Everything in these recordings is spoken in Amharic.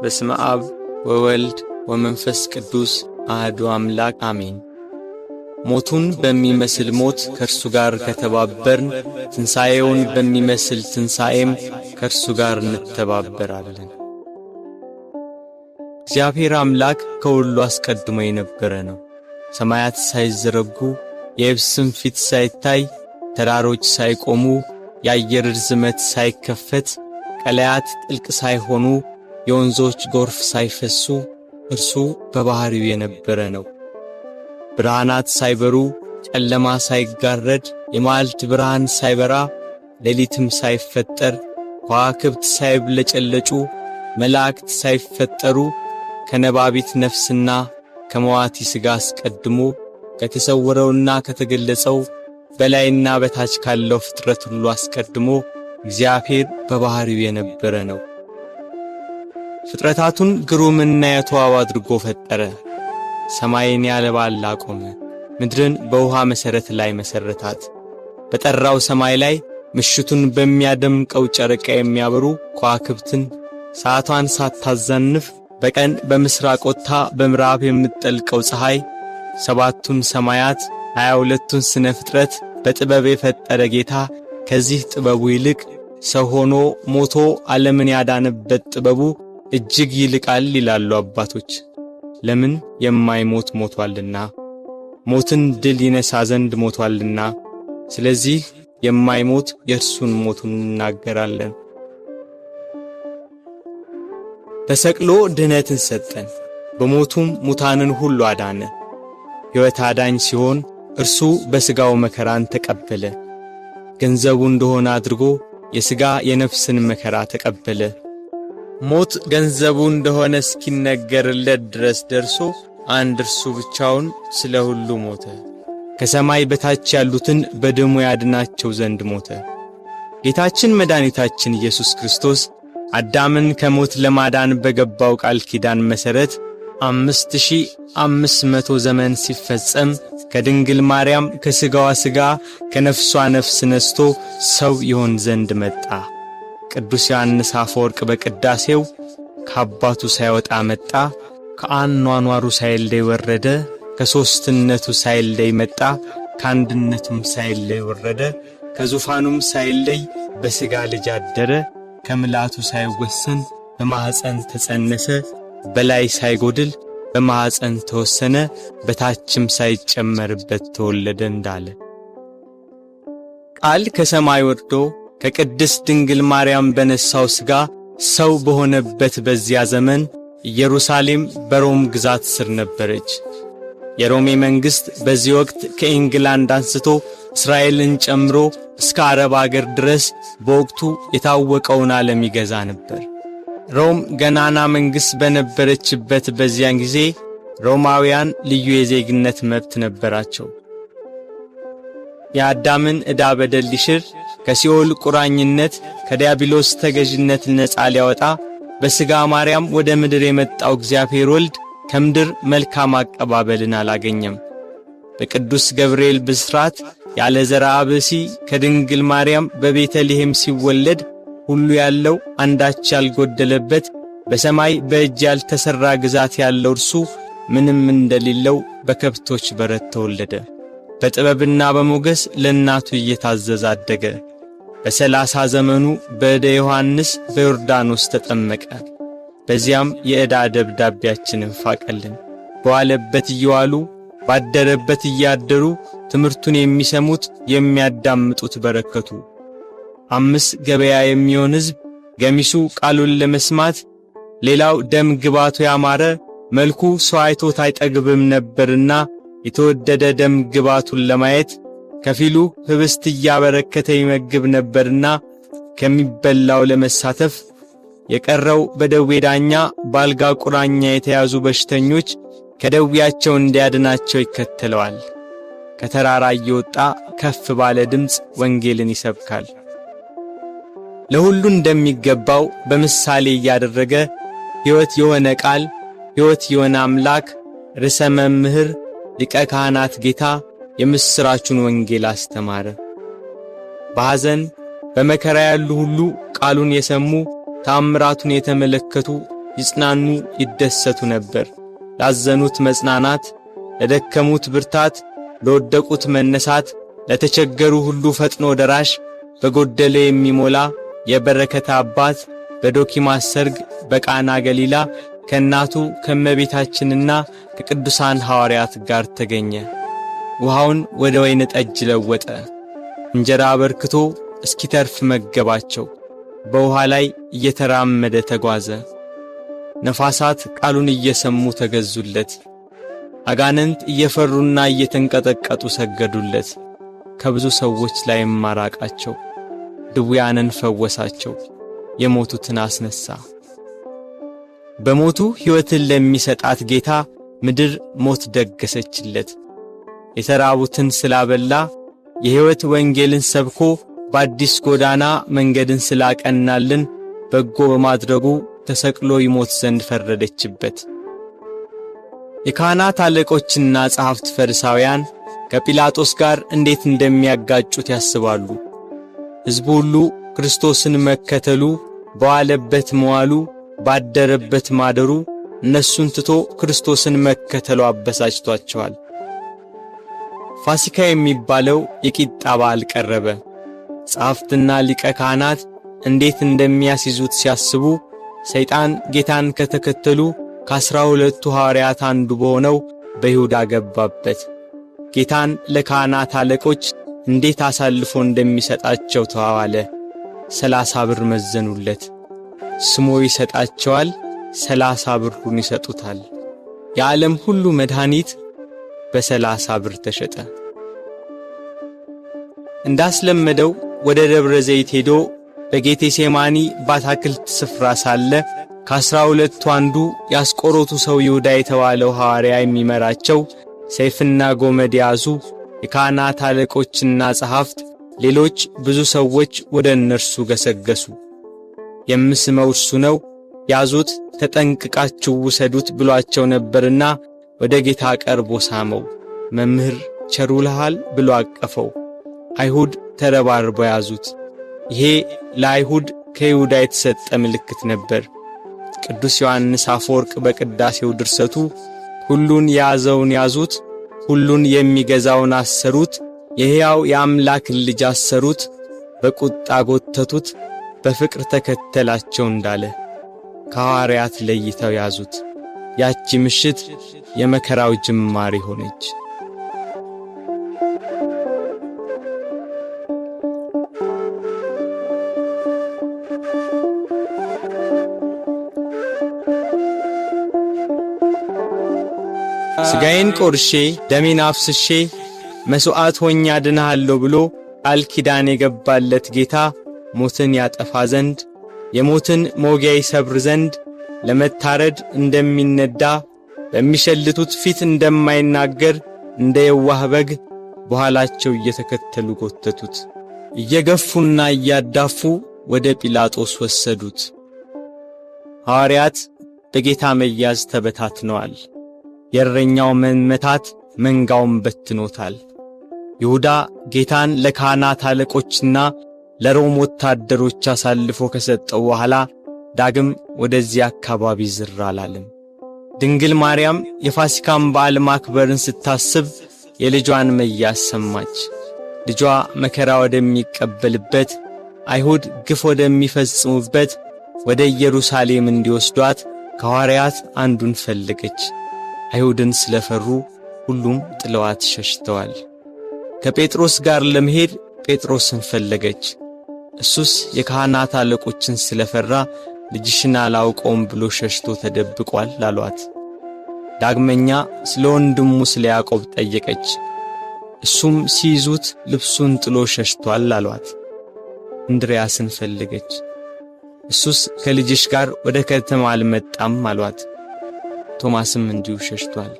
በስመ አብ ወወልድ ወመንፈስ ቅዱስ አሐዱ አምላክ አሜን። ሞቱን በሚመስል ሞት ከእርሱ ጋር ከተባበርን ትንሣኤውን በሚመስል ትንሣኤም ከእርሱ ጋር እንተባበራለን። እግዚአብሔር አምላክ ከሁሉ አስቀድሞ የነበረ ነው። ሰማያት ሳይዘረጉ የየብስም ፊት ሳይታይ ተራሮች ሳይቆሙ የአየር ርዝመት ሳይከፈት ቀላያት ጥልቅ ሳይሆኑ የወንዞች ጎርፍ ሳይፈሱ እርሱ በባህሪው የነበረ ነው። ብርሃናት ሳይበሩ ጨለማ ሳይጋረድ የመዓልት ብርሃን ሳይበራ ሌሊትም ሳይፈጠር ከዋክብት ሳይብለጨለጩ መላእክት ሳይፈጠሩ ከነባቢት ነፍስና ከመዋቲ ሥጋ አስቀድሞ ከተሰወረውና ከተገለጸው በላይና በታች ካለው ፍጥረት ሁሉ አስቀድሞ እግዚአብሔር በባህሪው የነበረ ነው። ፍጥረታቱን ግሩምና የተዋበ አድርጎ ፈጠረ። ሰማይን ያለ ባላ አቆመ፣ ምድርን በውሃ መሠረት ላይ መሠረታት። በጠራው ሰማይ ላይ ምሽቱን በሚያደምቀው ጨረቃ የሚያበሩ ከዋክብትን ሰዓቷን ሳታዛንፍ በቀን በምሥራቅ ወጥታ በምዕራብ የምትጠልቀው ፀሐይ፣ ሰባቱን ሰማያት 22ቱን ስነ ፍጥረት በጥበብ የፈጠረ ጌታ ከዚህ ጥበቡ ይልቅ ሰው ሆኖ ሞቶ ዓለምን ያዳነበት ጥበቡ እጅግ ይልቃል ይላሉ አባቶች። ለምን? የማይሞት ሞቷልና፣ ሞትን ድል ይነሳ ዘንድ ሞቷልና። ስለዚህ የማይሞት የእርሱን ሞቱን እናገራለን። ተሰቅሎ ድኅነትን ሰጠን፣ በሞቱም ሙታንን ሁሉ አዳነ። ሕይወት አዳኝ ሲሆን እርሱ በሥጋው መከራን ተቀበለ። ገንዘቡ እንደሆነ አድርጎ የሥጋ የነፍስን መከራ ተቀበለ። ሞት ገንዘቡ እንደሆነ እስኪነገርለት ድረስ ደርሶ አንድ እርሱ ብቻውን ስለ ሁሉ ሞተ። ከሰማይ በታች ያሉትን በደሙ ያድናቸው ዘንድ ሞተ። ጌታችን መድኃኒታችን ኢየሱስ ክርስቶስ አዳምን ከሞት ለማዳን በገባው ቃል ኪዳን መሠረት 5500 ዘመን ሲፈጸም ከድንግል ማርያም ከሥጋዋ ሥጋ ከነፍሷ ነፍስ ነስቶ ሰው ይሆን ዘንድ መጣ። ቅዱስ ዮሐንስ አፈወርቅ በቅዳሴው ከአባቱ ሳይወጣ መጣ፣ ከአኗኗሩ ሳይለይ ወረደ፣ ከሦስትነቱ ሳይለይ መጣ፣ ከአንድነቱም ሳይለይ ወረደ፣ ከዙፋኑም ሳይለይ በሥጋ ልጅ አደረ፣ ከምልአቱ ሳይወሰን በማኅፀን ተጸነሰ፣ በላይ ሳይጎድል በማኅፀን ተወሰነ፣ በታችም ሳይጨመርበት ተወለደ እንዳለ ቃል ከሰማይ ወርዶ ከቅድስት ድንግል ማርያም በነሳው ሥጋ ሰው በሆነበት በዚያ ዘመን ኢየሩሳሌም በሮም ግዛት ስር ነበረች። የሮሜ መንግሥት በዚህ ወቅት ከኢንግላንድ አንስቶ እስራኤልን ጨምሮ እስከ አረብ አገር ድረስ በወቅቱ የታወቀውን ዓለም ይገዛ ነበር። ሮም ገናና መንግሥት በነበረችበት በዚያን ጊዜ ሮማውያን ልዩ የዜግነት መብት ነበራቸው። የአዳምን ዕዳ በደል ሊሽር ከሲኦል ቁራኝነት ከዲያብሎስ ተገዥነት ነፃ ሊያወጣ በሥጋ ማርያም ወደ ምድር የመጣው እግዚአብሔር ወልድ ከምድር መልካም አቀባበልን አላገኘም። በቅዱስ ገብርኤል ብስራት ያለ ዘርአ ብእሲ ከድንግል ማርያም በቤተልሔም ሲወለድ ሁሉ ያለው አንዳች ያልጎደለበት በሰማይ በእጅ ያልተሠራ ግዛት ያለው እርሱ ምንም እንደሌለው በከብቶች በረት ተወለደ። በጥበብና በሞገስ ለእናቱ እየታዘዘ አደገ። በ30 ዘመኑ በዕደ ዮሐንስ በዮርዳኖስ ተጠመቀ። በዚያም የዕዳ ደብዳቤያችንን ፋቀልን። በዋለበት እየዋሉ ባደረበት እያደሩ ትምህርቱን የሚሰሙት የሚያዳምጡት በረከቱ። 5 ገበያ የሚሆን ሕዝብ ገሚሱ ቃሉን ለመስማት ሌላው ደም ግባቱ ያማረ መልኩ ሰው አይቶት አይጠግብም ነበርና የተወደደ ደም ግባቱን ለማየት ከፊሉ ኅብስት እያበረከተ ይመግብ ነበርና ከሚበላው ለመሳተፍ የቀረው በደዌ ዳኛ ባልጋ ቁራኛ የተያዙ በሽተኞች ከደዌያቸው እንዲያድናቸው ይከተለዋል። ከተራራ እየወጣ ከፍ ባለ ድምፅ ወንጌልን ይሰብካል። ለሁሉ እንደሚገባው በምሳሌ እያደረገ ሕይወት የሆነ ቃል፣ ሕይወት የሆነ አምላክ፣ ርዕሰ መምህር፣ ሊቀ ካህናት ጌታ የምሥራቹን ወንጌል አስተማረ። በሐዘን በመከራ ያሉ ሁሉ ቃሉን የሰሙ ታምራቱን የተመለከቱ ይጽናኑ ይደሰቱ ነበር። ላዘኑት መጽናናት፣ ለደከሙት ብርታት፣ ለወደቁት መነሳት፣ ለተቸገሩ ሁሉ ፈጥኖ ደራሽ፣ በጎደለ የሚሞላ የበረከት አባት በዶኪማስ ሰርግ በቃና ገሊላ ከእናቱ ከእመቤታችንና ከቅዱሳን ሐዋርያት ጋር ተገኘ። ውሃውን ወደ ወይን ጠጅ ለወጠ። እንጀራ አበርክቶ እስኪተርፍ መገባቸው። በውሃ ላይ እየተራመደ ተጓዘ። ነፋሳት ቃሉን እየሰሙ ተገዙለት። አጋንንት እየፈሩና እየተንቀጠቀጡ ሰገዱለት። ከብዙ ሰዎች ላይም ማራቃቸው። ድውያንን ፈወሳቸው። የሞቱትን አስነሳ። በሞቱ ሕይወትን ለሚሰጣት ጌታ ምድር ሞት ደገሰችለት። የተራቡትን ስላበላ የሕይወት ወንጌልን ሰብኮ በአዲስ ጎዳና መንገድን ስላቀናልን በጎ በማድረጉ ተሰቅሎ ይሞት ዘንድ ፈረደችበት። የካህናት አለቆችና ጸሐፍት ፈሪሳውያን ከጲላጦስ ጋር እንዴት እንደሚያጋጩት ያስባሉ። ሕዝቡ ሁሉ ክርስቶስን መከተሉ፣ በዋለበት መዋሉ፣ ባደረበት ማደሩ እነሱን ትቶ ክርስቶስን መከተሉ አበሳጭቷቸዋል። ፋሲካ የሚባለው የቂጣ በዓል ቀረበ። ጸሐፍትና ሊቀ ካህናት እንዴት እንደሚያስይዙት ሲያስቡ ሰይጣን ጌታን ከተከተሉ ከ12ቱ ሐዋርያት አንዱ በሆነው በይሁዳ ገባበት። ጌታን ለካህናት አለቆች እንዴት አሳልፎ እንደሚሰጣቸው ተዋዋለ። 30 ብር መዘኑለት። ስሞ ይሰጣቸዋል፣ 30 ብሩን ይሰጡታል። የዓለም ሁሉ መድኃኒት በ30 ብር ተሸጠ። እንዳስለመደው ወደ ደብረ ዘይት ሄዶ በጌቴሴማኒ በአትክልት ስፍራ ሳለ ከ12ቱ አንዱ ያስቆሮቱ ሰው ይሁዳ የተባለው ሐዋርያ የሚመራቸው ሰይፍና ጎመድ ያዙ የካህናት አለቆችና ጸሐፍት፣ ሌሎች ብዙ ሰዎች ወደ እነርሱ ገሰገሱ። የምስመው እርሱ ነው፣ ያዙት፣ ተጠንቅቃችሁ ውሰዱት ብሏቸው ነበርና ወደ ጌታ ቀርቦ ሳመው። መምህር ቸር ውለሃል ብሎ አቀፈው። አይሁድ ተረባርበው ያዙት። ይሄ ለአይሁድ ከይሁዳ የተሰጠ ምልክት ነበር። ቅዱስ ዮሐንስ አፈወርቅ በቅዳሴው ድርሰቱ ሁሉን የያዘውን ያዙት፣ ሁሉን የሚገዛውን አሰሩት፣ የሕያው የአምላክን ልጅ አሰሩት፣ በቁጣ ጎተቱት፣ በፍቅር ተከተላቸው እንዳለ ከሐዋርያት ለይተው ያዙት። ያቺ ምሽት የመከራው ጅማሬ ሆነች። ሥጋዬን ቆርሼ ደሜን አፍስሼ መሥዋዕት ሆኜ አድንሃለሁ ብሎ ቃል ኪዳን የገባለት ጌታ ሞትን ያጠፋ ዘንድ የሞትን መውጊያ ይሰብር ዘንድ ለመታረድ እንደሚነዳ በሚሸልቱት ፊት እንደማይናገር እንደ የዋህ በግ በኋላቸው እየተከተሉ ጎተቱት። እየገፉና እያዳፉ ወደ ጲላጦስ ወሰዱት። ሐዋርያት በጌታ መያዝ ተበታትነዋል። የእረኛው መመታት መንጋውን በትኖታል። ይሁዳ ጌታን ለካህናት አለቆችና ለሮም ወታደሮች አሳልፎ ከሰጠው በኋላ ዳግም ወደዚህ አካባቢ ዝር አላለም። ድንግል ማርያም የፋሲካን በዓል ማክበርን ስታስብ የልጇን መያዝ ሰማች። ልጇ መከራ ወደሚቀበልበት፣ አይሁድ ግፍ ወደሚፈጽሙበት ወደ ኢየሩሳሌም እንዲወስዷት ከሐዋርያት አንዱን ፈለገች። አይሁድን ስለፈሩ ሁሉም ጥለዋት ሸሽተዋል። ከጴጥሮስ ጋር ለመሄድ ጴጥሮስን ፈለገች። እሱስ የካህናት አለቆችን ስለፈራ ልጅሽን አላውቀውም ብሎ ሸሽቶ ተደብቋል አሏት። ዳግመኛ ስለ ወንድሙ ስለ ያዕቆብ ጠየቀች። እሱም ሲይዙት ልብሱን ጥሎ ሸሽቷል አሏት። እንድርያስን ፈለገች። እሱስ ከልጅሽ ጋር ወደ ከተማ አልመጣም አሏት። ቶማስም እንዲሁ ሸሽቷል።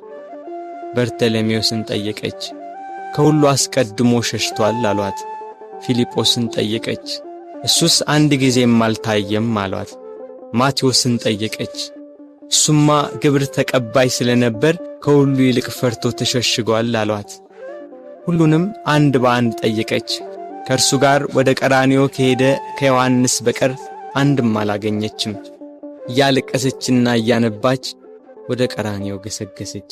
በርተሎሜዎስን ጠየቀች። ከሁሉ አስቀድሞ ሸሽቷል አሏት። ፊልጶስን ጠየቀች። እሱስ አንድ ጊዜም አልታየም አሏት። ማቴዎስን ጠየቀች። እሱማ ግብር ተቀባይ ስለነበር ከሁሉ ይልቅ ፈርቶ ተሸሽጓል አሏት። ሁሉንም አንድ በአንድ ጠየቀች። ከእርሱ ጋር ወደ ቀራንዮ ከሄደ ከዮሐንስ በቀር አንድም አላገኘችም። እያለቀሰችና እያነባች ወደ ቀራንዮ ገሰገሰች።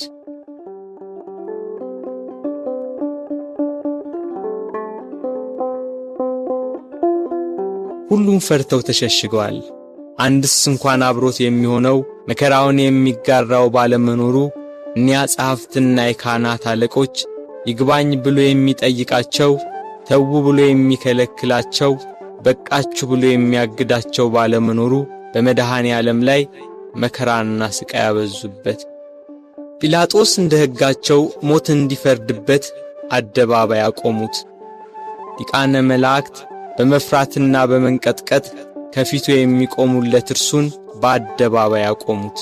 ሁሉም ፈርተው ተሸሽገዋል። አንድስ እንኳን አብሮት የሚሆነው መከራውን የሚጋራው ባለመኖሩ እኒያ ጸሐፍትና የካህናት አለቆች ይግባኝ ብሎ የሚጠይቃቸው፣ ተዉ ብሎ የሚከለክላቸው፣ በቃችሁ ብሎ የሚያግዳቸው ባለመኖሩ በመድኃኔ ዓለም ላይ መከራና ሥቃይ ያበዙበት። ጲላጦስ እንደ ሕጋቸው ሞት እንዲፈርድበት አደባባይ አቆሙት። ሊቃነ መላእክት በመፍራትና በመንቀጥቀጥ ከፊቱ የሚቆሙለት እርሱን በአደባባይ አቆሙት።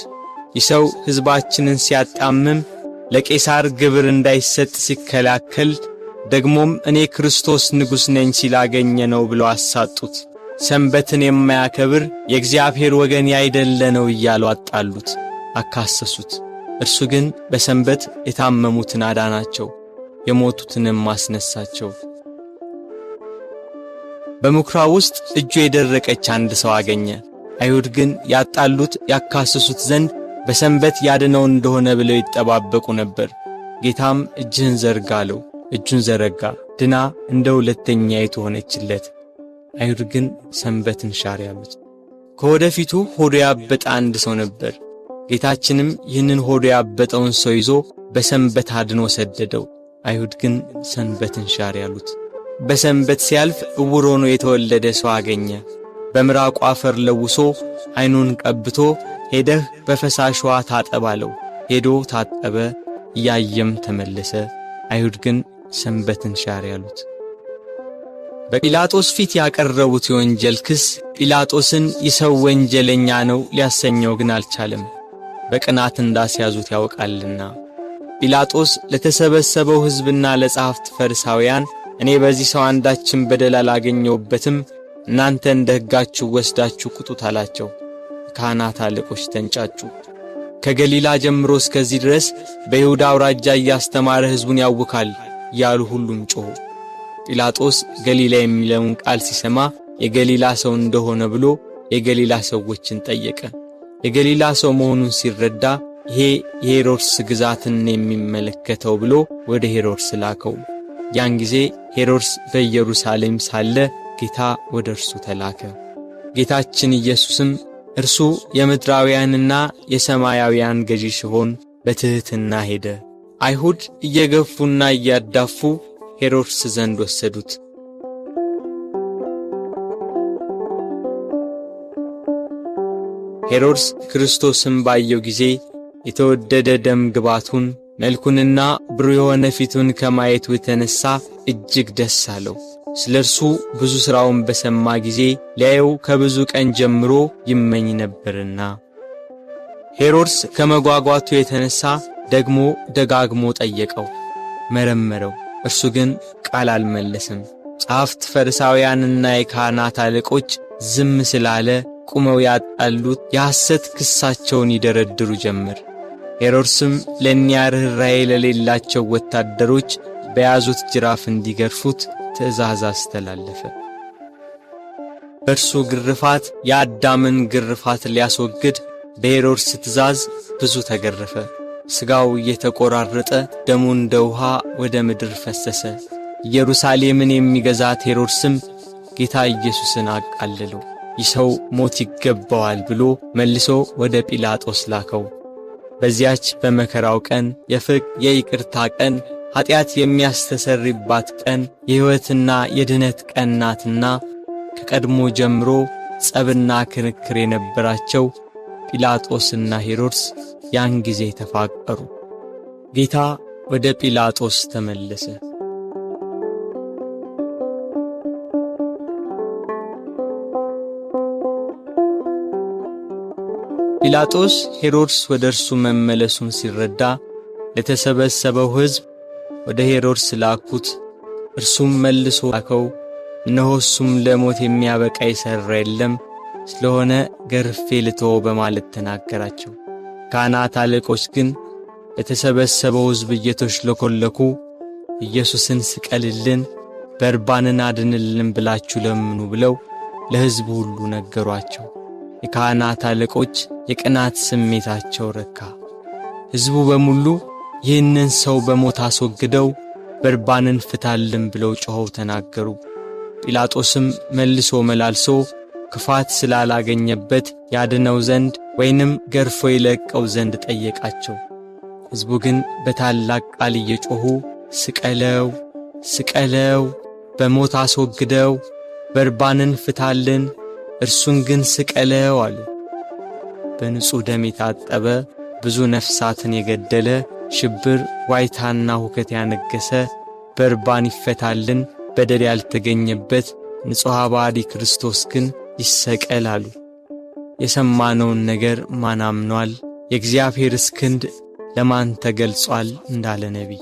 ይህ ሰው ሕዝባችንን ሲያጣምም፣ ለቄሳር ግብር እንዳይሰጥ ሲከላከል፣ ደግሞም እኔ ክርስቶስ ንጉሥ ነኝ ሲላገኘ ነው ብለው አሳጡት። ሰንበትን የማያከብር የእግዚአብሔር ወገን ያይደለ ነው እያሉ አጣሉት፣ አካሰሱት። እርሱ ግን በሰንበት የታመሙትን አዳናቸው፣ የሞቱትንም አስነሳቸው። በምኵራብ ውስጥ እጁ የደረቀች አንድ ሰው አገኘ። አይሁድ ግን ያጣሉት ያካሰሱት ዘንድ በሰንበት ያድነው እንደሆነ ብለው ይጠባበቁ ነበር። ጌታም እጅህን ዘርጋ አለው። እጁን ዘረጋ፣ ድና እንደ ሁለተኛይቱ ሆነችለት። አይሁድ ግን ሰንበትን ሻር ያሉት። ከወደፊቱ ሆዱ ያበጠ አንድ ሰው ነበር። ጌታችንም ይህንን ሆዱ ያበጠውን ሰው ይዞ በሰንበት አድኖ ሰደደው። አይሁድ ግን ሰንበትን ሻር ያሉት። በሰንበት ሲያልፍ ዕውር ሆኖ የተወለደ ሰው አገኘ። በምራቁ አፈር ለውሶ ዓይኑን ቀብቶ ሄደህ በፈሳሽ ውሃ ታጠብ አለው። ሄዶ ታጠበ፣ እያየም ተመለሰ። አይሁድ ግን ሰንበትን ሻር ያሉት። በጲላጦስ ፊት ያቀረቡት የወንጀል ክስ ጲላጦስን ይሰው ወንጀለኛ ነው ሊያሰኘው ግን አልቻለም፣ በቅናት እንዳስያዙት ያውቃልና። ጲላጦስ ለተሰበሰበው ሕዝብና ለጸሐፍት ፈሪሳውያን እኔ በዚህ ሰው አንዳችን በደል አላገኘሁበትም፣ እናንተ እንደ ሕጋችሁ ወስዳችሁ ቁጡት አላቸው። ካህናት አለቆች ተንጫጩ። ከገሊላ ጀምሮ እስከዚህ ድረስ በይሁዳ አውራጃ እያስተማረ ሕዝቡን ያውካል እያሉ ሁሉም ጮኹ። ጲላጦስ ገሊላ የሚለውን ቃል ሲሰማ የገሊላ ሰው እንደሆነ ብሎ የገሊላ ሰዎችን ጠየቀ። የገሊላ ሰው መሆኑን ሲረዳ ይሄ የሄሮድስ ግዛትን የሚመለከተው ብሎ ወደ ሄሮድስ ላከው። ያን ጊዜ ሄሮድስ በኢየሩሳሌም ሳለ ጌታ ወደ እርሱ ተላከ። ጌታችን ኢየሱስም እርሱ የምድራውያንና የሰማያውያን ገዢ ሲሆን በትሕትና ሄደ። አይሁድ እየገፉና እያዳፉ ሄሮድስ ዘንድ ወሰዱት። ሄሮድስ ክርስቶስን ባየው ጊዜ የተወደደ ደም ግባቱን መልኩንና ብሩህ የሆነ ፊቱን ከማየቱ የተነሣ እጅግ ደስ አለው። ስለ እርሱ ብዙ ሥራውን በሰማ ጊዜ ሊያየው ከብዙ ቀን ጀምሮ ይመኝ ነበርና። ሄሮድስ ከመጓጓቱ የተነሣ ደግሞ ደጋግሞ ጠየቀው፣ መረመረው። እርሱ ግን ቃል አልመለሰም። ጸሐፍት ፈሪሳውያንና የካህናት አለቆች ዝም ስላለ ቁመው ያጣሉት የሐሰት ክሳቸውን ይደረድሩ ጀመር። ሄሮድስም ለእኒያ ርኅራኄ ለሌላቸው ወታደሮች በያዙት ጅራፍ እንዲገርፉት ትእዛዝ አስተላለፈ። በእርሱ ግርፋት የአዳምን ግርፋት ሊያስወግድ በሄሮድስ ትእዛዝ ብዙ ተገረፈ። ሥጋው እየተቆራረጠ ደሙ እንደ ውሃ ወደ ምድር ፈሰሰ። ኢየሩሳሌምን የሚገዛት ሄሮድስም ጌታ ኢየሱስን አቃለለው። ይህ ሰው ሞት ይገባዋል ብሎ መልሶ ወደ ጲላጦስ ላከው። በዚያች በመከራው ቀን የፍቅር የይቅርታ ቀን ኀጢአት የሚያስተሰርይባት ቀን የሕይወትና የድነት ቀን ናትና ከቀድሞ ጀምሮ ጸብና ክርክር የነበራቸው ጲላጦስና ሄሮድስ ያን ጊዜ ተፋቀሩ። ጌታ ወደ ጲላጦስ ተመለሰ። ጲላጦስ ሄሮድስ ወደ እርሱ መመለሱን ሲረዳ ለተሰበሰበው ሕዝብ ወደ ሄሮድስ ላኩት። እርሱም መልሶ ላከው። እነሆ እሱም ለሞት የሚያበቃ የሠራ የለም፣ ስለሆነ ገርፌ ልተወው በማለት ተናገራቸው። ካህናት አለቆች ግን ለተሰበሰበው ሕዝብ እየተሽለኮለኩ ኢየሱስን ስቀልልን፣ በርባንን አድንልን ብላችሁ ለምኑ ብለው ለሕዝቡ ሁሉ ነገሯቸው። የካህናት አለቆች የቅናት ስሜታቸው ረካ። ሕዝቡ በሙሉ ይህንን ሰው በሞት አስወግደው በርባንን ፍታልን ብለው ጮኸው ተናገሩ። ጲላጦስም መልሶ መላልሶ ክፋት ስላላገኘበት ያድነው ዘንድ ወይንም ገርፎ ይለቀው ዘንድ ጠየቃቸው። ሕዝቡ ግን በታላቅ ቃል እየጮኹ ስቀለው፣ ስቀለው፣ በሞት አስወግደው፣ በርባንን ፍታልን፣ እርሱን ግን ስቀለው አሉ። በንጹሕ ደም የታጠበ ብዙ ነፍሳትን የገደለ ሽብር፣ ዋይታና ሁከት ያነገሰ በርባን ይፈታልን፣ በደል ያልተገኘበት ንጹሕ ባሕሪ ክርስቶስ ግን ይሰቀል አሉ። የሰማነውን ነገር ማን አምኗል? የእግዚአብሔርስ ክንድ ለማን ተገልጿል? እንዳለ ነቢይ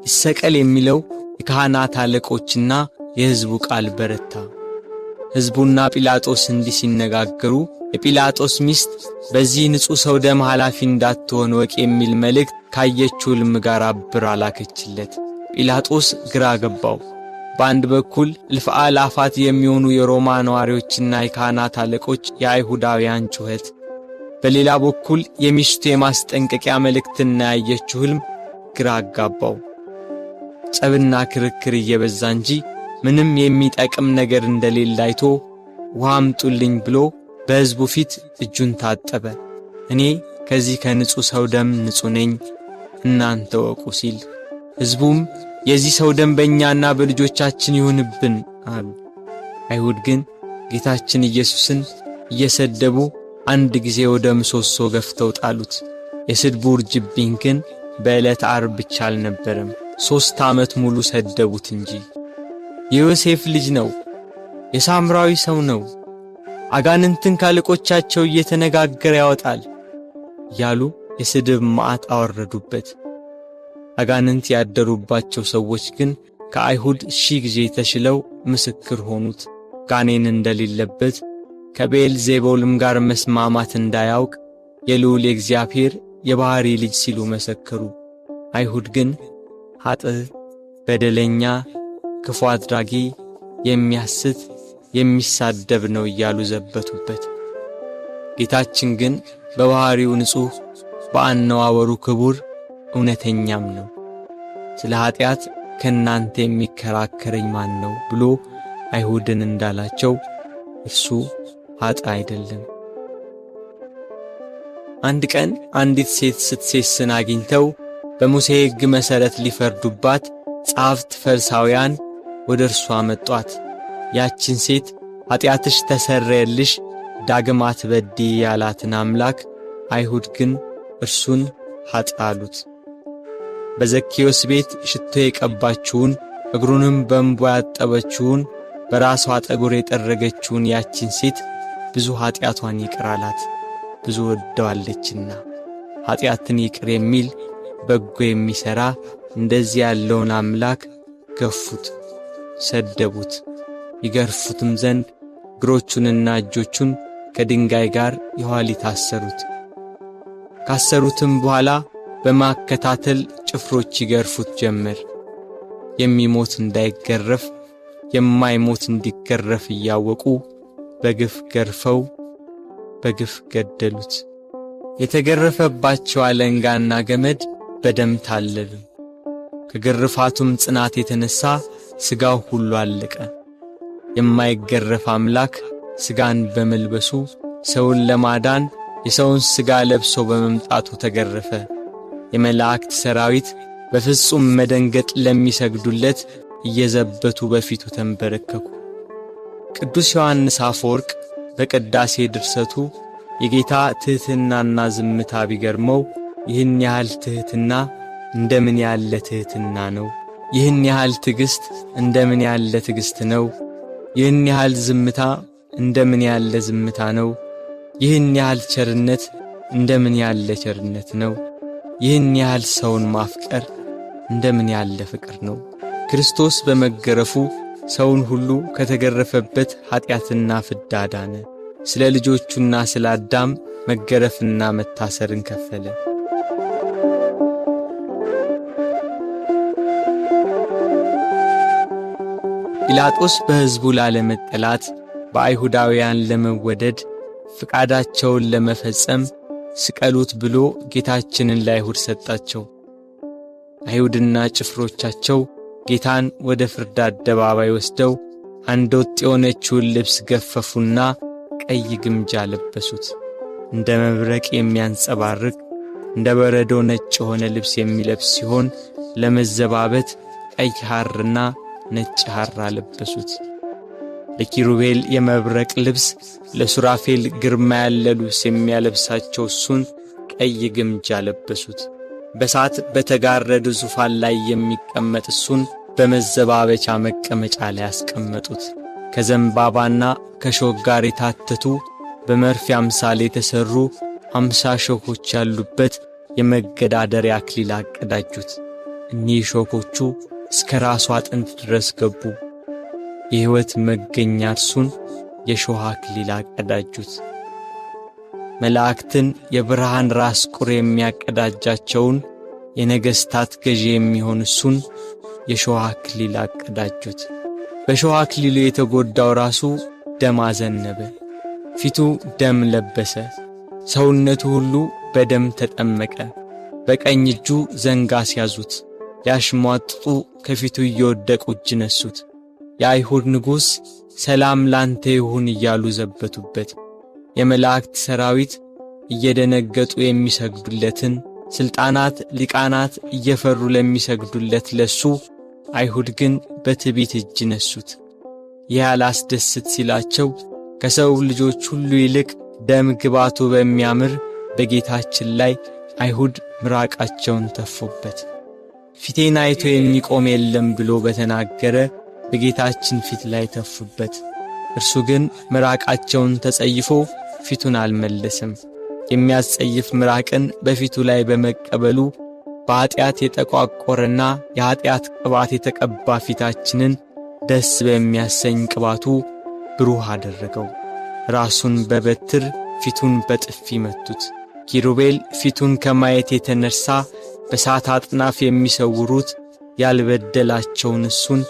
ይሰቀል የሚለው የካህናት አለቆችና የሕዝቡ ቃል በረታ። ሕዝቡና ጲላጦስ እንዲህ ሲነጋገሩ የጲላጦስ ሚስት በዚህ ንጹሕ ሰው ደም ኃላፊ እንዳትሆን ወቅ የሚል መልእክት ካየችው ሕልም ጋር አብራ ላከችለት። ጲላጦስ ግራ ገባው። በአንድ በኩል እልፍ አእላፋት የሚሆኑ የሮማ ነዋሪዎችና የካህናት አለቆች የአይሁዳውያን ጩኸት፣ በሌላ በኩል የሚስቱ የማስጠንቀቂያ መልእክትና ያየችው ሕልም ግራ አጋባው። ጸብና ክርክር እየበዛ እንጂ ምንም የሚጠቅም ነገር እንደሌለ አይቶ ውሃ አምጡልኝ ብሎ በሕዝቡ ፊት እጁን ታጠበ። እኔ ከዚህ ከንጹሕ ሰው ደም ንጹሕ ነኝ፣ እናንተ ወቁ ሲል፣ ሕዝቡም የዚህ ሰው ደም በእኛና በልጆቻችን ይሁንብን አሉ። አይሁድ ግን ጌታችን ኢየሱስን እየሰደቡ አንድ ጊዜ ወደ ምሰሶ ገፍተው ጣሉት። የስድቡ ውርጅብኝ ግን በዕለት ዓርብ ብቻ አልነበረም፣ 3 ዓመት ሙሉ ሰደቡት እንጂ። የዮሴፍ ልጅ ነው፣ የሳምራዊ ሰው ነው፣ አጋንንትን ካለቆቻቸው እየተነጋገረ ያወጣል ያሉ የስድብ መዓት አወረዱበት። አጋንንት ያደሩባቸው ሰዎች ግን ከአይሁድ 1000 ጊዜ ተሽለው ምስክር ሆኑት። ጋኔን እንደሌለበት ከቤልዜቡልም ጋር መስማማት እንዳያውቅ የልዑል የእግዚአብሔር የባሕሪ ልጅ ሲሉ መሰከሩ። አይሁድ ግን ኃጥእ፣ በደለኛ፣ ክፉ አድራጊ፣ የሚያስት፣ የሚሳደብ ነው እያሉ ዘበቱበት። ጌታችን ግን በባሕሪው ንጹሕ፣ በአነዋወሩ ክቡር፣ እውነተኛም ነው። ስለ ኀጢአት ከእናንተ የሚከራከረኝ ማን ነው ብሎ አይሁድን እንዳላቸው እርሱ ኃጥእ አይደለም። አንድ ቀን አንዲት ሴት ስትሴስን አግኝተው በሙሴ ሕግ መሠረት ሊፈርዱባት ጸሐፍት ፈሪሳውያን ወደ እርሷ መጧት። ያችን ሴት ኀጢአትሽ ተሰረየልሽ፣ ዳግም አትበድዪ ያላትን አምላክ አይሁድ ግን እርሱን ኃጥእ አሉት። በዘኬዎስ ቤት ሽቶ የቀባችውን እግሩንም በእንባ ያጠበችውን በራሷ ጠጉር የጠረገችውን ያችን ሴት ብዙ ኀጢአቷን ይቅር አላት፣ ብዙ ወደዋለችና። ኀጢአትን ይቅር የሚል በጎ የሚሠራ እንደዚህ ያለውን አምላክ ገፉት፣ ሰደቡት። ይገርፉትም ዘንድ እግሮቹንና እጆቹን ከድንጋይ ጋር የኋሊት አሰሩት። ካሰሩትም በኋላ በማከታተል ጭፍሮች ይገርፉት ጀመር። የሚሞት እንዳይገረፍ የማይሞት እንዲገረፍ እያወቁ በግፍ ገርፈው በግፍ ገደሉት። የተገረፈባቸው አለንጋና ገመድ በደም ታለሉ። ከግርፋቱም ጽናት የተነሣ ሥጋው ሁሉ አለቀ። የማይገረፍ አምላክ ሥጋን በመልበሱ ሰውን ለማዳን የሰውን ሥጋ ለብሶ በመምጣቱ ተገረፈ። የመላእክት ሰራዊት በፍጹም መደንገጥ ለሚሰግዱለት እየዘበቱ በፊቱ ተንበረከኩ። ቅዱስ ዮሐንስ አፈወርቅ በቅዳሴ ድርሰቱ የጌታ ትሕትናና ዝምታ ቢገርመው ይህን ያህል ትሕትና እንደምን ያለ ትሕትና ነው! ይህን ያህል ትዕግሥት እንደምን ያለ ትዕግሥት ነው! ይህን ያህል ዝምታ እንደምን ያለ ዝምታ ነው! ይህን ያህል ቸርነት እንደምን ያለ ቸርነት ነው! ይህን ያህል ሰውን ማፍቀር እንደምን ያለ ፍቅር ነው! ክርስቶስ በመገረፉ ሰውን ሁሉ ከተገረፈበት ኀጢአትና ፍዳ ዳነ። ስለ ልጆቹና ስለ አዳም መገረፍና መታሰርን ከፈለ። ጲላጦስ በሕዝቡ ላለመጠላት በአይሁዳውያን ለመወደድ ፍቃዳቸውን ለመፈጸም ስቀሉት ብሎ ጌታችንን ለአይሁድ ሰጣቸው። አይሁድና ጭፍሮቻቸው ጌታን ወደ ፍርድ አደባባይ ወስደው አንድ ወጥ የሆነችውን ልብስ ገፈፉና ቀይ ግምጃ ለበሱት። እንደ መብረቅ የሚያንጸባርቅ እንደ በረዶ ነጭ የሆነ ልብስ የሚለብስ ሲሆን ለመዘባበት ቀይ ሐርና ነጭ ሐር አለበሱት። ለኪሩቤል የመብረቅ ልብስ፣ ለሱራፌል ግርማ ያለ ልብስ የሚያለብሳቸው እሱን ቀይ ግምጃ ለበሱት። በሳት በተጋረደ ዙፋን ላይ የሚቀመጥ እሱን በመዘባበቻ መቀመጫ ላይ ያስቀመጡት። ከዘንባባና ከሾህ ጋር የታተቱ በመርፌ አምሳል የተሠሩ 50 ሾኮች ያሉበት የመገዳደሪያ አክሊል አቀዳጁት። እኒህ ሾኮቹ እስከ ራሱ አጥንት ድረስ ገቡ። የሕይወት መገኛ እርሱን የሾህ አክሊል አቀዳጁት። መላእክትን የብርሃን ራስ ቁር የሚያቀዳጃቸውን የነገሥታት ገዢ የሚሆን እሱን የሾህ አክሊል አቀዳጁት። በሾህ አክሊሉ የተጎዳው ራሱ ደም አዘነበ፣ ፊቱ ደም ለበሰ፣ ሰውነቱ ሁሉ በደም ተጠመቀ። በቀኝ እጁ ዘንግ አስያዙት፣ ሊያሽሟጥጡ ከፊቱ እየወደቁ እጅ ነሱት። የአይሁድ ንጉሥ ሰላም ላንተ ይሁን እያሉ ዘበቱበት። የመላእክት ሰራዊት እየደነገጡ የሚሰግዱለትን፣ ሥልጣናት ሊቃናት እየፈሩ ለሚሰግዱለት ለሱ አይሁድ ግን በትዕቢት እጅ ነሱት። ይህ አላስደስት ሲላቸው ከሰው ልጆች ሁሉ ይልቅ ደም ግባቱ በሚያምር በጌታችን ላይ አይሁድ ምራቃቸውን ተፉበት። ፊቴን አይቶ የሚቆም የለም ብሎ በተናገረ በጌታችን ፊት ላይ ተፉበት። እርሱ ግን ምራቃቸውን ተጸይፎ ፊቱን አልመለሰም። የሚያስጸይፍ ምራቅን በፊቱ ላይ በመቀበሉ በኃጢአት የተቋቆረና የኃጢአት ቅባት የተቀባ ፊታችንን ደስ በሚያሰኝ ቅባቱ ብሩህ አደረገው። ራሱን በበትር ፊቱን በጥፊ መቱት። ኪሩቤል ፊቱን ከማየት የተነሳ በሳት አጥናፍ የሚሰውሩት ያልበደላቸውን እሱን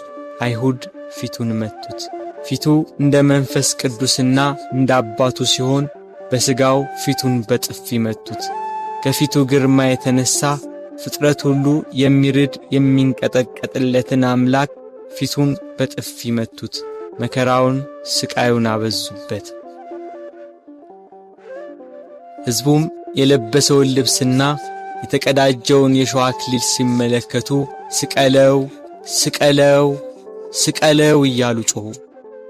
አይሁድ ፊቱን መቱት። ፊቱ እንደ መንፈስ ቅዱስና እንደ አባቱ ሲሆን በሥጋው ፊቱን በጥፊ መቱት። ከፊቱ ግርማ የተነሳ ፍጥረት ሁሉ የሚርድ የሚንቀጠቀጥለትን አምላክ ፊቱን በጥፊ መቱት። መከራውን ስቃዩን አበዙበት። ሕዝቡም የለበሰውን ልብስና የተቀዳጀውን የሾህ አክሊል ሲመለከቱ ስቀለው ስቀለው ስቀለው እያሉ ጮኹ።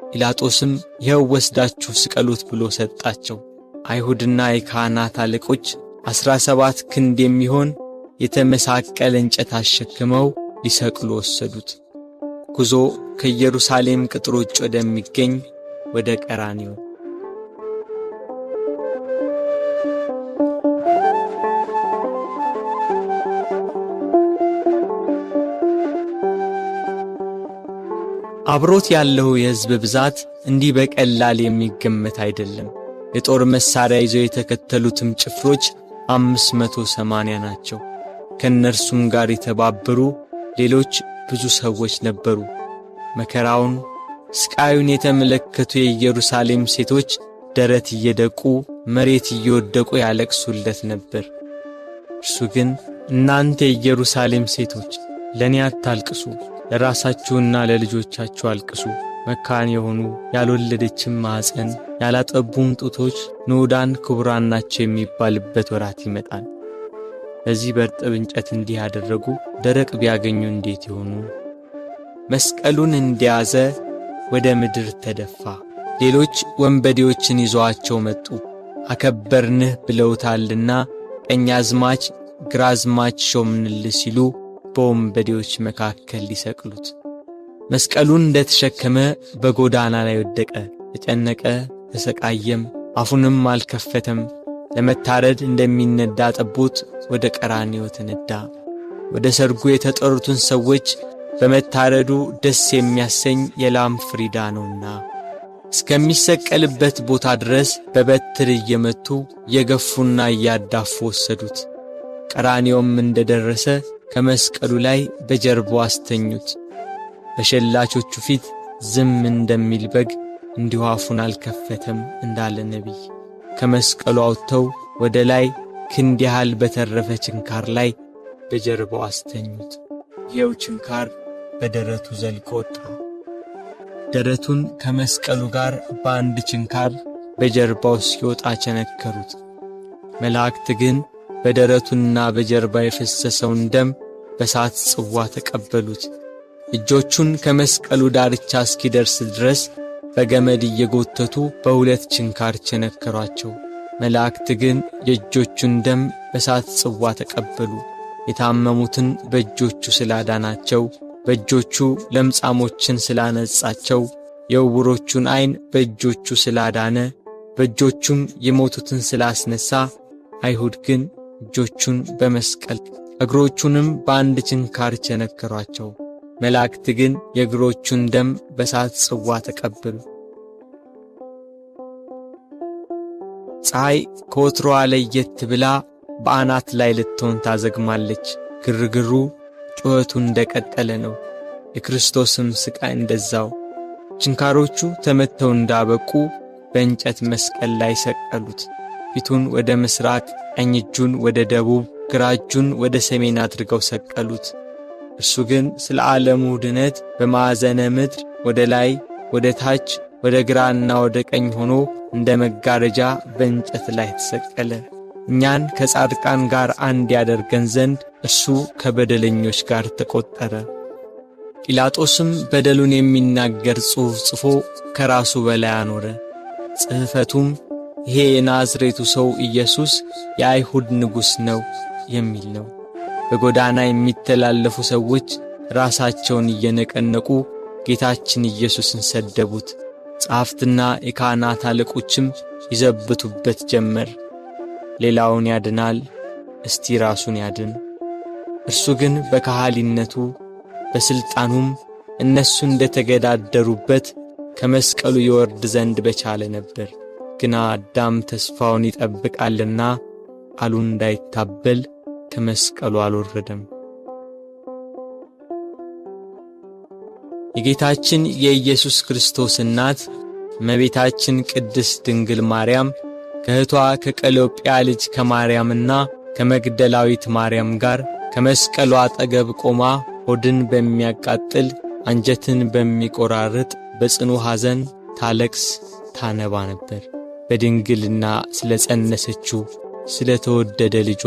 ጲላጦስም ይኸው ወስዳችሁ ስቀሉት ብሎ ሰጣቸው። አይሁድና የካህናት አለቆች 17 ክንድ የሚሆን የተመሳቀለ እንጨት አሸክመው ሊሰቅሉ ወሰዱት። ጉዞ ከኢየሩሳሌም ቅጥሮች ወደሚገኝ ወደ ቀራንዮ። አብሮት ያለው የሕዝብ ብዛት እንዲህ በቀላል የሚገመት አይደለም። የጦር መሳሪያ ይዘው የተከተሉትም ጭፍሮች 580 ናቸው። ከእነርሱም ጋር የተባበሩ ሌሎች ብዙ ሰዎች ነበሩ። መከራውን ስቃዩን የተመለከቱ የኢየሩሳሌም ሴቶች ደረት እየደቁ መሬት እየወደቁ ያለቅሱለት ነበር። እርሱ ግን እናንተ የኢየሩሳሌም ሴቶች ለእኔ አታልቅሱ፣ ለራሳችሁና ለልጆቻችሁ አልቅሱ። መካን የሆኑ ያልወለደችም ማኅፀን ያላጠቡም ጡቶች ንዑዳን ክቡራን ናቸው የሚባልበት ወራት ይመጣል። በዚህ በርጥብ እንጨት እንዲህ ያደረጉ ደረቅ ቢያገኙ እንዴት ይሆኑ? መስቀሉን እንደያዘ ወደ ምድር ተደፋ። ሌሎች ወንበዴዎችን ይዘዋቸው መጡ። አከበርንህ ብለውታልና ቀኛዝማች ግራዝማች ሾምንልህ ሲሉ በወንበዴዎች መካከል ሊሰቅሉት። መስቀሉን እንደተሸከመ በጎዳና ላይ ወደቀ። ተጨነቀ፣ ተሰቃየም፣ አፉንም አልከፈተም። ለመታረድ እንደሚነዳ ጠቦት ወደ ቀራንዮ ተነዳ። ወደ ሰርጉ የተጠሩትን ሰዎች በመታረዱ ደስ የሚያሰኝ የላም ፍሪዳ ነውና እስከሚሰቀልበት ቦታ ድረስ በበትር እየመቱ እየገፉና እያዳፉ ወሰዱት። ቀራንዮም እንደደረሰ ከመስቀሉ ላይ በጀርባው አስተኙት። በሸላቾቹ ፊት ዝም እንደሚል በግ እንዲሁ አፉን አልከፈተም እንዳለ ነቢይ ከመስቀሉ አውጥተው ወደ ላይ ክንድ ያህል በተረፈ ችንካር ላይ በጀርባው አስተኙት። ይኸው ችንካር በደረቱ ዘልቆ ወጣ። ደረቱን ከመስቀሉ ጋር በአንድ ችንካር በጀርባው ሲወጣ ቸነከሩት። መላእክት ግን በደረቱና በጀርባ የፈሰሰውን ደም በሳት ጽዋ ተቀበሉት። እጆቹን ከመስቀሉ ዳርቻ እስኪደርስ ድረስ በገመድ እየጎተቱ በሁለት ችንካር ቸነከሯቸው። መላእክት ግን የእጆቹን ደም በሳት ጽዋ ተቀበሉ። የታመሙትን በእጆቹ ስላዳናቸው፣ በእጆቹ ለምጻሞችን ስላነጻቸው፣ የዕውሮቹን ዓይን በእጆቹ ስላዳነ፣ በእጆቹም የሞቱትን ስላስነሣ፣ አይሁድ ግን እጆቹን በመስቀል እግሮቹንም በአንድ ችንካር ቸነከሯቸው። መላእክት ግን የእግሮቹን ደም በሳት ጽዋ ተቀበሉ። ፀሐይ ከወትሮዋ ለየት ብላ በአናት ላይ ልትሆን ታዘግማለች። ግርግሩ ጩኸቱ እንደቀጠለ ነው። የክርስቶስም ሥቃይ እንደዛው። ችንካሮቹ ተመተው እንዳበቁ በእንጨት መስቀል ላይ ሰቀሉት። ፊቱን ወደ ምስራቅ፣ ቀኝ እጁን ወደ ደቡብ፣ ግራ እጁን ወደ ሰሜን አድርገው ሰቀሉት። እርሱ ግን ስለ ዓለሙ ድነት በማዕዘነ ምድር ወደ ላይ፣ ወደ ታች፣ ወደ ግራና ወደ ቀኝ ሆኖ እንደ መጋረጃ በእንጨት ላይ ተሰቀለ። እኛን ከጻድቃን ጋር አንድ ያደርገን ዘንድ እርሱ ከበደለኞች ጋር ተቆጠረ። ጲላጦስም በደሉን የሚናገር ጽሑፍ ጽፎ ከራሱ በላይ አኖረ። ጽሕፈቱም ይሄ የናዝሬቱ ሰው ኢየሱስ የአይሁድ ንጉሥ ነው የሚል ነው። በጎዳና የሚተላለፉ ሰዎች ራሳቸውን እየነቀነቁ ጌታችን ኢየሱስን ሰደቡት። ጸሐፍትና የካህናት አለቆችም ይዘብቱበት ጀመር። ሌላውን ያድናል፣ እስቲ ራሱን ያድን። እርሱ ግን በካህሊነቱ በሥልጣኑም እነሱ እንደተገዳደሩበት ከመስቀሉ ይወርድ ዘንድ በቻለ ነበር። ግና አዳም ተስፋውን ይጠብቃልና ቃሉ እንዳይታበል ከመስቀሉ አልወረደም። የጌታችን የኢየሱስ ክርስቶስ እናት እመቤታችን ቅድስት ድንግል ማርያም ከእህቷ ከቀሎጵያ ልጅ ከማርያምና ከመግደላዊት ማርያም ጋር ከመስቀሉ አጠገብ ቆማ ሆድን በሚያቃጥል አንጀትን በሚቆራርጥ በጽኑ ሐዘን ታለቅስ ታነባ ነበር። በድንግልና ስለ ጸነሰችው ስለ ተወደደ ልጇ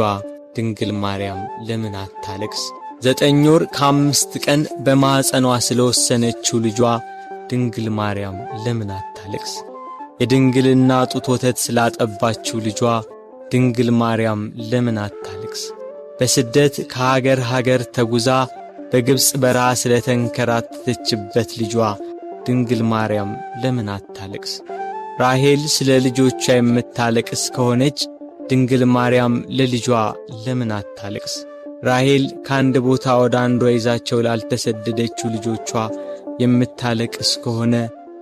ድንግል ማርያም ለምን አታለቅስ? 9 ወር ከ5 ቀን በማኅፀኗ ስለ ወሰነችው ልጇ ድንግል ማርያም ለምን አታለቅስ? የድንግልና ጡት ወተት ስላጠባችው ልጇ ድንግል ማርያም ለምን አታለቅስ? በስደት ከሀገር ሀገር ተጉዛ በግብፅ በረሃ ስለ ተንከራተተችበት ልጇ ድንግል ማርያም ለምን አታለቅስ? ራሔል ስለ ልጆቿ የምታለቅስ ከሆነች ድንግል ማርያም ለልጇ ለምን አታለቅስ? ራሔል ከአንድ ቦታ ወደ አንዷ ይዛቸው ላልተሰደደችው ልጆቿ የምታለቅስ ከሆነ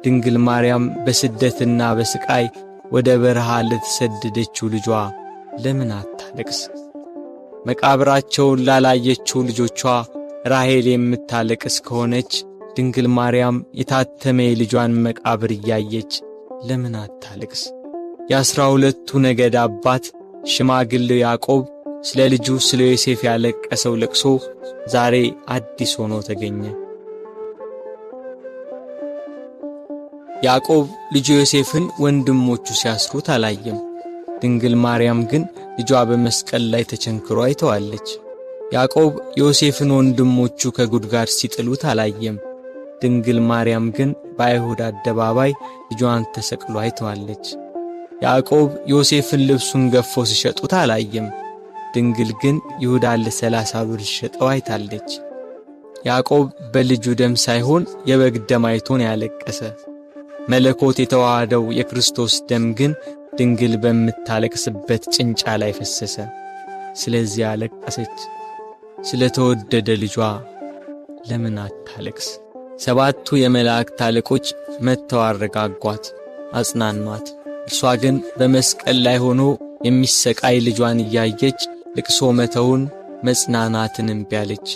ድንግል ማርያም በስደትና በስቃይ ወደ በረሃ ለተሰደደችው ልጇ ለምን አታለቅስ? መቃብራቸውን ላላየችው ልጆቿ ራሔል የምታለቅስ ከሆነች ድንግል ማርያም የታተመ የልጇን መቃብር እያየች ለምን አታለቅስ? የ12ቱ ነገድ አባት ሽማግሌው ያዕቆብ ስለ ልጁ ስለ ዮሴፍ ያለቀሰው ለቅሶ ዛሬ አዲስ ሆኖ ተገኘ። ያዕቆብ ልጁ ዮሴፍን ወንድሞቹ ሲያስሩት አላየም። ድንግል ማርያም ግን ልጇ በመስቀል ላይ ተቸንክሮ አይተዋለች። ያዕቆብ ዮሴፍን ወንድሞቹ ከጉድጓድ ሲጥሉት አላየም። ድንግል ማርያም ግን በአይሁድ አደባባይ ልጇን ተሰቅሎ አይተዋለች። ያዕቆብ ዮሴፍን ልብሱን ገፎ ሲሸጡት አላየም። ድንግል ግን ይሁዳን ለ30 ብር ሲሸጠው አይታለች። ያዕቆብ በልጁ ደም ሳይሆን የበግ ደም አይቶን ያለቀሰ። መለኮት የተዋሃደው የክርስቶስ ደም ግን ድንግል በምታለቅስበት ጭንጫ ላይ ፈሰሰ። ስለዚህ አለቀሰች። ስለ ተወደደ ልጇ ለምን አታለቅስ? 7ቱ የመላእክት አለቆች መጥተው አረጋጓት፣ አጽናኗት። እርሷ ግን በመስቀል ላይ ሆኖ የሚሰቃይ ልጇን እያየች ልቅሶ መተውን መጽናናትን እምቢ አለች።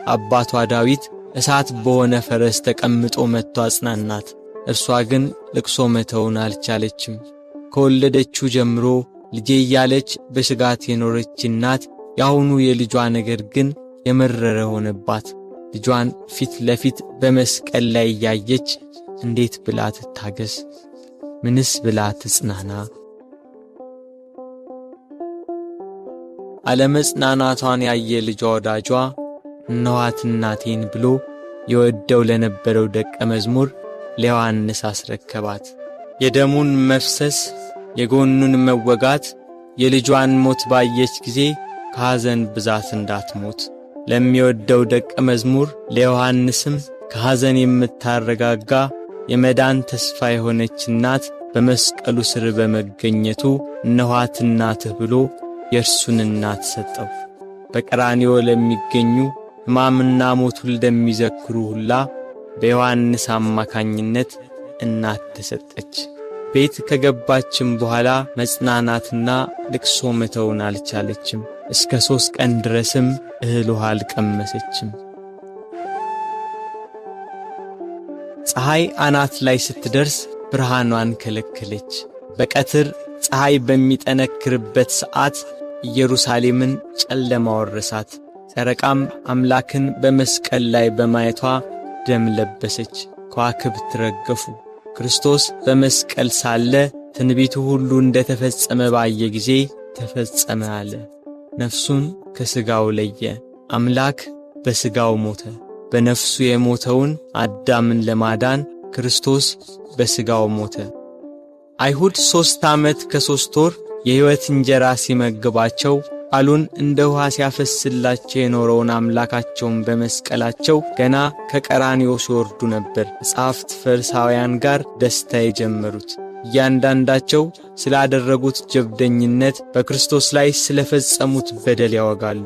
አባቷ ዳዊት እሳት በሆነ ፈረስ ተቀምጦ መጥቶ አጽናናት። እርሷ ግን ልቅሶ መተውን አልቻለችም። ከወለደችው ጀምሮ ልጄ እያለች በስጋት የኖረች እናት ያሁኑ የልጇ ነገር ግን የመረረ ሆነባት። ልጇን ፊት ለፊት በመስቀል ላይ ያየች እንዴት ብላ ትታገስ? ምንስ ብላ ትጽናና? አለመጽናናቷን ያየ ልጇ ወዳጇ እነኋት እናቴን ብሎ የወደው ለነበረው ደቀ መዝሙር ለዮሐንስ አስረከባት። የደሙን መፍሰስ የጎኑን መወጋት የልጇን ሞት ባየች ጊዜ ከሐዘን ብዛት እንዳትሞት ለሚወደው ደቀ መዝሙር ለዮሐንስም ከሐዘን የምታረጋጋ የመዳን ተስፋ የሆነች እናት በመስቀሉ ስር በመገኘቱ እነኋት እናትህ ብሎ የእርሱን እናት ሰጠው። በቀራንዮ ለሚገኙ ሕማምና ሞቱን ለሚዘክሩ ሁላ በዮሐንስ አማካኝነት እናት ተሰጠች። ቤት ከገባችም በኋላ መጽናናትና ልቅሶ መተውን አልቻለችም። እስከ 3 ቀን ድረስም እህል ውሃ አልቀመሰችም። ፀሐይ አናት ላይ ስትደርስ ብርሃኗን ከለከለች። በቀትር ፀሐይ በሚጠነክርበት ሰዓት ኢየሩሳሌምን ጨለማ ወረሳት። ጨረቃም አምላክን በመስቀል ላይ በማየቷ ደም ለበሰች፣ ከዋክብት ረገፉ። ክርስቶስ በመስቀል ሳለ ትንቢቱ ሁሉ እንደተፈጸመ ባየ ጊዜ ተፈጸመ አለ። ነፍሱን ከሥጋው ለየ። አምላክ በሥጋው ሞተ። በነፍሱ የሞተውን አዳምን ለማዳን ክርስቶስ በሥጋው ሞተ። አይሁድ 3 ዓመት ከ3 ወር የሕይወት እንጀራ ሲመግባቸው ቃሉን እንደ ውሃ ሲያፈስላቸው የኖረውን አምላካቸውን በመስቀላቸው ገና ከቀራንዮ ሲወርዱ ነበር ጸሐፍት ፈሪሳውያን ጋር ደስታ የጀመሩት። እያንዳንዳቸው ስላደረጉት ጀብደኝነት፣ በክርስቶስ ላይ ስለፈጸሙት በደል ያወጋሉ።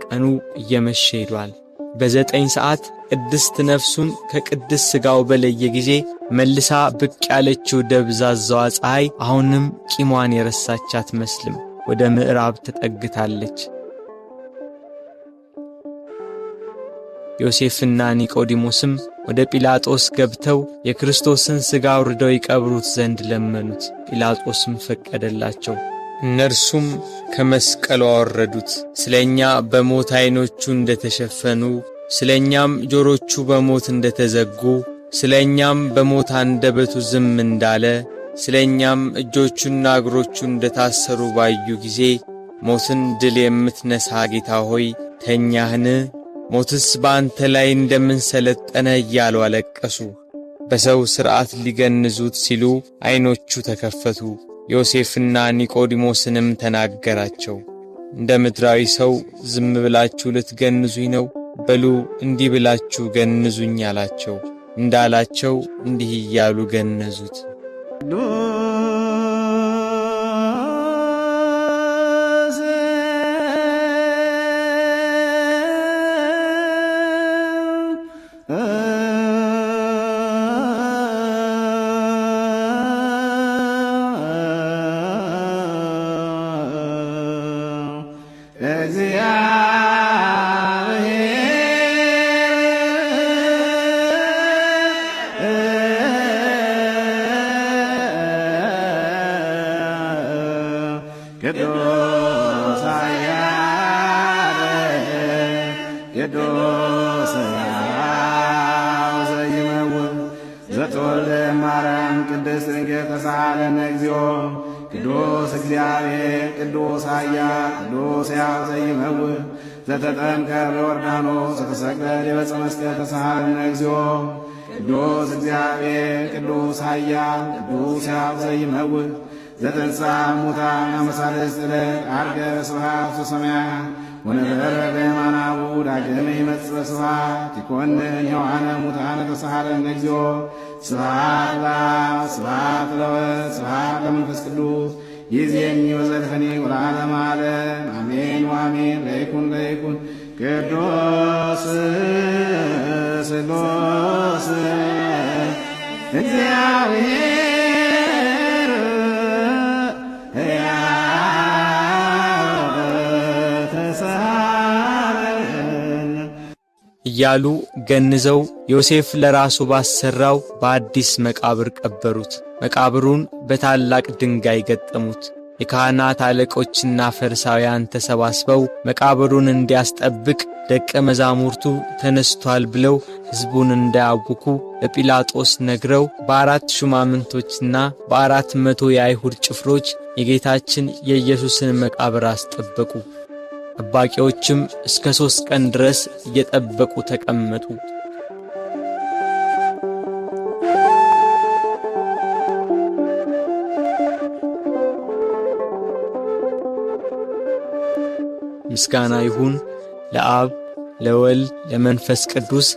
ቀኑ እየመሸ ሄዷል። በ9 ሰዓት ቅድስት ነፍሱን ከቅድስ ሥጋው በለየ ጊዜ መልሳ ብቅ ያለችው ደብዛዛዋ ፀሐይ አሁንም ቂሟን የረሳች አትመስልም። ወደ ምዕራብ ተጠግታለች። ዮሴፍና ኒቆዲሞስም ወደ ጲላጦስ ገብተው የክርስቶስን ሥጋ አውርደው ይቀብሩት ዘንድ ለመኑት። ጲላጦስም ፈቀደላቸው። እነርሱም ከመስቀሉ አወረዱት። ስለኛ በሞት ዓይኖቹ እንደተሸፈኑ፣ ስለኛም ጆሮቹ በሞት እንደተዘጉ፣ ስለኛም በሞት አንደበቱ ዝም እንዳለ፣ ስለኛም እጆቹና እግሮቹ እንደታሰሩ ባዩ ጊዜ ሞትን ድል የምትነሣ ጌታ ሆይ ተኛህን? ሞትስ በአንተ ላይ እንደምን ሰለጠነ እያሉ አለቀሱ። በሰው ሥርዓት ሊገንዙት ሲሉ ዓይኖቹ ተከፈቱ። ዮሴፍና ኒቆዲሞስንም ተናገራቸው። እንደ ምድራዊ ሰው ዝም ብላችሁ ልትገንዙኝ ነው? በሉ እንዲህ ብላችሁ ገንዙኝ አላቸው። እንዳላቸው እንዲህ እያሉ ገነዙት። ቅዱስ እግዚአብሔር ቅዱስ ኃያል ቅዱስ ሕያው ዘይመውት ዘተጠምቀ በዮርዳኖስ ዘተሰቅለ ዲበ መስቀል ተሳሃለነ እግዚኦ። ቅዱስ እግዚአብሔር ቅዱስ ኃያል ቅዱስ ሕያው ዘይመውት ዘተንሥአ እሙታን አመሳልስት ዕለት ዐርገ በስብሐት ወሰማያት ወነበረ በየማነ አቡሁ ዳግመ ይመጽእ በስብሐት ይኰንን ሕያዋነ ሙታነ ተሳሃለነ እግዚኦ። ስብሐት ለአብ ስብሐት ለወልድ ስብሐት ለመንፈስ ቅዱስ ይእዜኒ ወዘልፈኒ ወለዓለመ ዓለም አሜን ወአሜን። ለይኩን ለይኩን ቅዱስ ስሉስ እግዚአብሔር እያሉ ገንዘው ዮሴፍ ለራሱ ባሰራው በአዲስ መቃብር ቀበሩት። መቃብሩን በታላቅ ድንጋይ ገጠሙት። የካህናት አለቆችና ፈሪሳውያን ተሰባስበው መቃብሩን እንዲያስጠብቅ ደቀ መዛሙርቱ ተነስቷል ብለው ሕዝቡን እንዳያውኩ ለጲላጦስ ነግረው በ4 ሹማምንቶችና በ400 የአይሁድ ጭፍሮች የጌታችን የኢየሱስን መቃብር አስጠበቁ። ጠባቂዎችም እስከ 3 ቀን ድረስ እየጠበቁ ተቀመጡ። ምስጋና ይሁን ለአብ ለወልድ ለመንፈስ ቅዱስ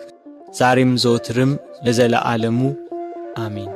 ዛሬም ዘወትርም ለዘለዓለሙ አሜን።